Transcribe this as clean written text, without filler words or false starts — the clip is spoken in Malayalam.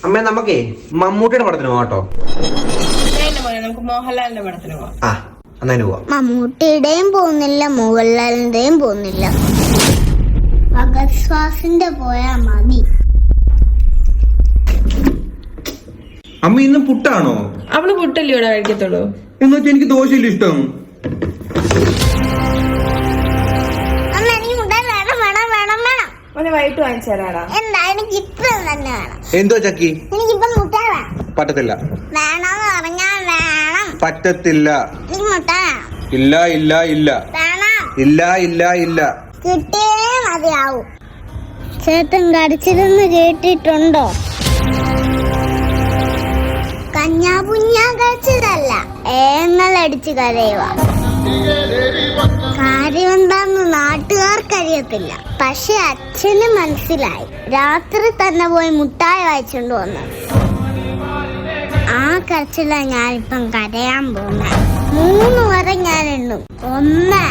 അമ്മ നമുക്കേ മമ്മൂട്ടിയുടെ പടത്തിന് പോകാട്ടോ. നമുക്ക് മോഹൻലാലിന്റെ പടത്തിന് പോവാം. ആ അന്നേന് പോവാം. മമ്മൂട്ടിയുടെയും പോകുന്നില്ല, മോഹൻലാലിന്റെയും പോകുന്നില്ല. ഭഗത് ശ്വാസിന്റെ പോയാ മതി. അമ്മ ഇന്ന് പുട്ടാണോ? അവള് പുട്ടല്ലേ ഇവിടെ കഴിക്കത്തുള്ളൂ. എന്ന് വെച്ചാൽ എനിക്ക് ദോശയില്ല ഇഷ്ടം. അമ്മ എനിക്ക് മുട്ടായി വേണം വേണം വേണം വേണം. അവനെ വൈകിട്ട് വാങ്ങിച്ചു തരാടാ. എന്താ എനിക്ക് ഇപ്പം തന്നെ വേണം. എന്തോ ചക്കി? എനിക്കിപ്പം മുട്ടായി വേണം. പറ്റത്തില്ല. വേണമെന്ന് പറഞ്ഞാൽ വേണം. പറ്റത്തില്ല. എനിക്ക് മുട്ടായി വേണം. ഇല്ല ഇല്ല ഇല്ല. വേണം. ഇല്ല ഇല്ല ഇല്ല. കിട്ടിയേ മതിയാവും. ചേട്ടൻ കടിച്ചിരുന്ന് കേട്ടിട്ടുണ്ടോ? കഞ്ഞാപുഞ്ഞാ കഴിച്ചതല്ല, ഏങ്ങളടിച്ച് കരയുക. കാര്യം എന്താന്ന് നാട്ടുകാർക്കറിയത്തില്ല, പക്ഷെ അച്ഛന് മനസ്സിലായി. രാത്രി തന്നെ പോയി മുട്ടായി വായിച്ചോണ്ട് വന്നു. ആ കരച്ചില ഞാനിപ്പം കരയാൻ പോകുന്ന. 3 വരെ ഞാൻ എണ്ണും. 1